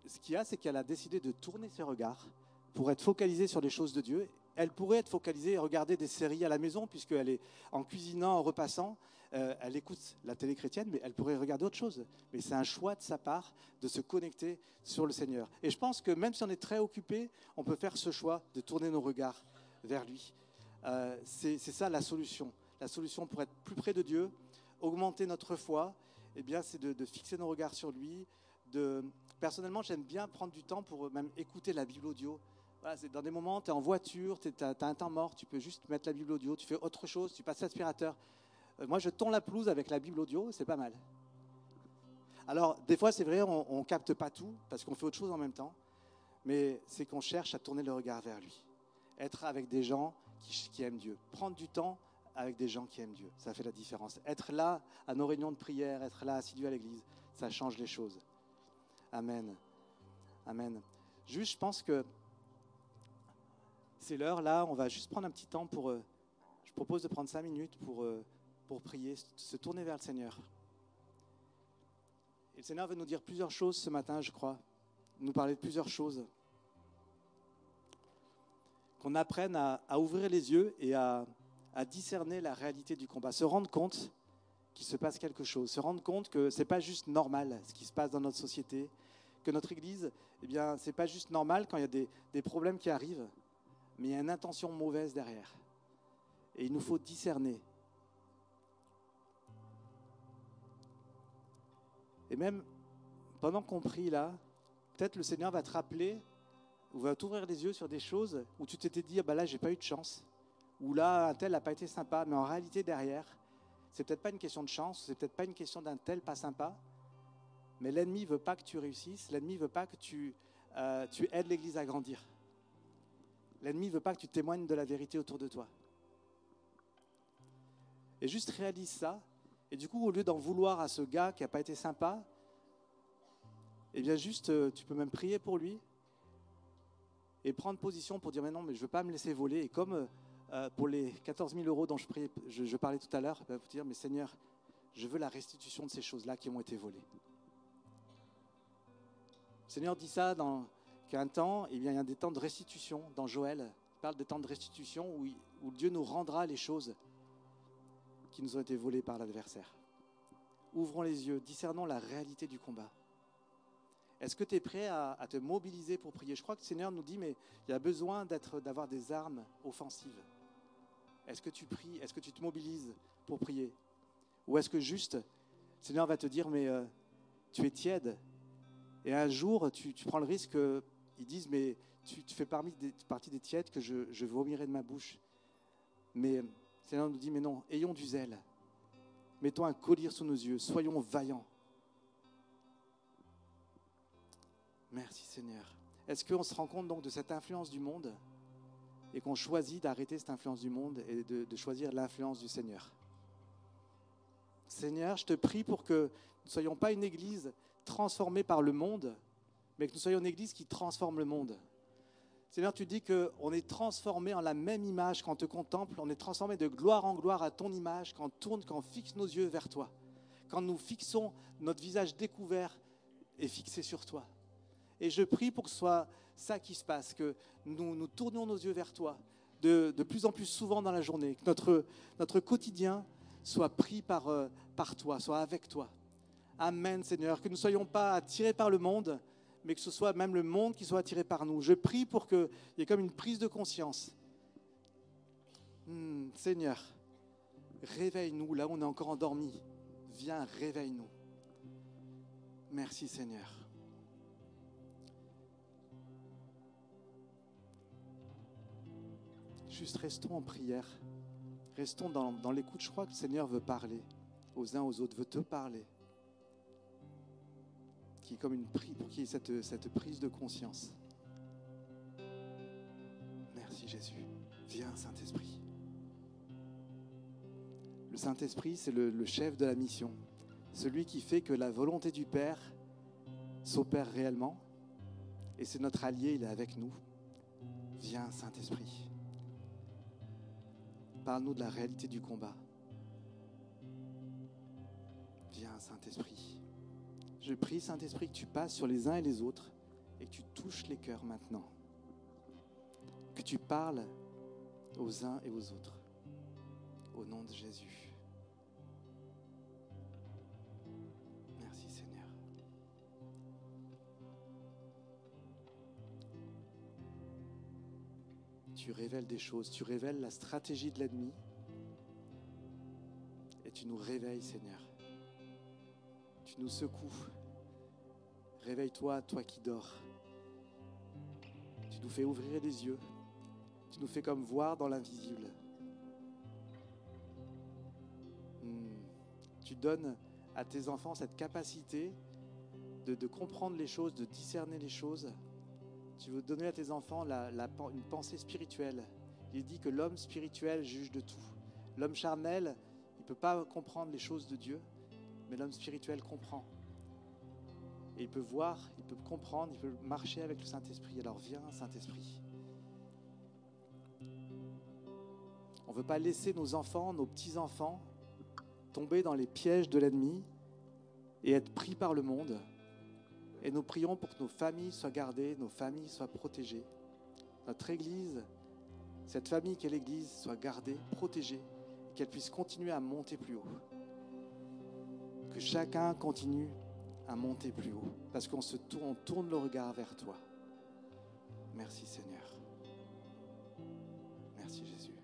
ce qu'il y a, c'est qu'elle a décidé de tourner ses regards pour être focalisée sur les choses de Dieu. Elle pourrait être focalisée et regarder des séries à la maison, puisqu'elle est en cuisinant, en repassant. Elle écoute la télé chrétienne, mais elle pourrait regarder autre chose. Mais c'est un choix de sa part de se connecter sur le Seigneur. Et je pense que même si on est très occupé, on peut faire ce choix de tourner nos regards vers lui. C'est ça la solution. La solution pour être plus près de Dieu, augmenter notre foi, eh bien, c'est de fixer nos regards sur lui. Personnellement, j'aime bien prendre du temps pour même écouter la Bible audio. Voilà, c'est dans des moments, tu es en voiture, tu as un temps mort, tu peux juste mettre la Bible audio, tu fais autre chose, tu passes l'aspirateur. Moi, je tond la pelouse avec la Bible audio, c'est pas mal. Alors, des fois, c'est vrai, on ne capte pas tout, parce qu'on fait autre chose en même temps, mais c'est qu'on cherche à tourner le regard vers lui. Être avec des gens qui aiment Dieu. Prendre du temps avec des gens qui aiment Dieu, ça fait la différence. Être là à nos réunions de prière, être là assidu à l'église, ça change les choses. Amen. Amen. Juste, je pense que c'est l'heure, là, on va juste prendre un petit temps pour... je propose de prendre 5 minutes pour prier, se tourner vers le Seigneur. Et le Seigneur veut nous dire plusieurs choses ce matin, je crois. Nous parler de plusieurs choses. Qu'on apprenne à ouvrir les yeux et à discerner la réalité du combat. Se rendre compte qu'il se passe quelque chose. Se rendre compte que ce n'est pas juste normal ce qui se passe dans notre société. Que notre Église, eh bien, ce n'est pas juste normal quand il y a des problèmes qui arrivent. Mais il y a une intention mauvaise derrière. Et il nous faut discerner. Et même pendant qu'on prie là, peut-être le Seigneur va te rappeler ou va t'ouvrir les yeux sur des choses où tu t'étais dit, ah bah là, j'ai pas eu de chance. Ou là, un tel n'a pas été sympa. Mais en réalité, derrière, c'est peut-être pas une question de chance, c'est peut-être pas une question d'un tel pas sympa. Mais l'ennemi ne veut pas que tu réussisses, l'ennemi ne veut pas que tu aides l'Église à grandir. L'ennemi ne veut pas que tu témoignes de la vérité autour de toi. Et juste réalise ça. Et du coup, au lieu d'en vouloir à ce gars qui n'a pas été sympa, eh bien juste, tu peux même prier pour lui et prendre position pour dire, mais non, mais je ne veux pas me laisser voler. Et comme pour les 14 000 € dont je parlais tout à l'heure, vous dire, mais Seigneur, je veux la restitution de ces choses-là qui ont été volées. Le Seigneur dit ça qu'il y a un temps, eh bien, il y a des temps de restitution. Dans Joël, il parle des temps de restitution où Dieu nous rendra les choses qui nous ont été volées par l'adversaire. Ouvrons les yeux, discernons la réalité du combat. Est-ce que tu es prêt à te mobiliser pour prier? Je crois que le Seigneur nous dit, mais il y a besoin d'avoir des armes offensives. Est-ce que tu pries? Est-ce que tu te mobilises pour prier? Ou est-ce que juste, le Seigneur va te dire, mais tu es tiède. Et un jour, tu prends le risque qu'ils disent, mais tu fais partie des tièdes que je vomirai de ma bouche. Mais le Seigneur nous dit, mais non, ayons du zèle. Mettons un collier sous nos yeux, soyons vaillants. Merci Seigneur. Est-ce qu'on se rend compte donc de cette influence du monde et qu'on choisit d'arrêter cette influence du monde et de choisir l'influence du Seigneur? Seigneur, je te prie pour que nous ne soyons pas une église transformée par le monde, mais que nous soyons une église qui transforme le monde. Seigneur, tu dis qu'on est transformé en la même image quand on te contemple, on est transformé de gloire en gloire à ton image quand on fixe nos yeux vers toi, quand nous fixons notre visage découvert et fixé sur toi. Et je prie pour que ce soit ça qui se passe, que nous tournions nos yeux vers toi de plus en plus souvent dans la journée, que notre quotidien soit pris par toi, soit avec toi. Amen, Seigneur, que nous ne soyons pas attirés par le monde, mais que ce soit même le monde qui soit attiré par nous. Je prie pour qu'il y ait comme une prise de conscience. Seigneur, réveille-nous là où on est encore endormi. Viens, réveille-nous. Merci, Seigneur. Juste restons en prière. Restons dans l'écoute. Je crois que le Seigneur veut parler aux uns aux autres, veut te parler. Qui est comme pour qu'il y ait cette prise de conscience. Merci Jésus. Viens Saint-Esprit. Le Saint-Esprit, c'est le chef de la mission. Celui qui fait que la volonté du Père s'opère réellement. Et c'est notre allié, il est avec nous. Viens Saint-Esprit. Parle-nous de la réalité du combat. Viens Saint-Esprit. Je prie, Saint-Esprit, que tu passes sur les uns et les autres et que tu touches les cœurs maintenant. Que tu parles aux uns et aux autres. Au nom de Jésus. Merci Seigneur. Tu révèles des choses, tu révèles la stratégie de l'ennemi et tu nous réveilles, Seigneur. Tu nous secoues. Réveille-toi, toi qui dors. Tu nous fais ouvrir les yeux. Tu nous fais comme voir dans l'invisible. Tu donnes à tes enfants cette capacité de comprendre les choses, de discerner les choses. Tu veux donner à tes enfants une pensée spirituelle. Il dit que l'homme spirituel juge de tout. L'homme charnel, il ne peut pas comprendre les choses de Dieu, mais l'homme spirituel comprend. Et il peut voir, il peut comprendre, il peut marcher avec le Saint-Esprit. Alors viens, Saint-Esprit. On ne veut pas laisser nos enfants, nos petits-enfants, tomber dans les pièges de l'ennemi et être pris par le monde. Et nous prions pour que nos familles soient gardées, nos familles soient protégées. Notre Église, cette famille qu'est l'Église, soit gardée, protégée, et qu'elle puisse continuer à monter plus haut. Que chacun continue à monter plus haut, parce qu'on tourne le regard vers toi. Merci Seigneur. Merci Jésus.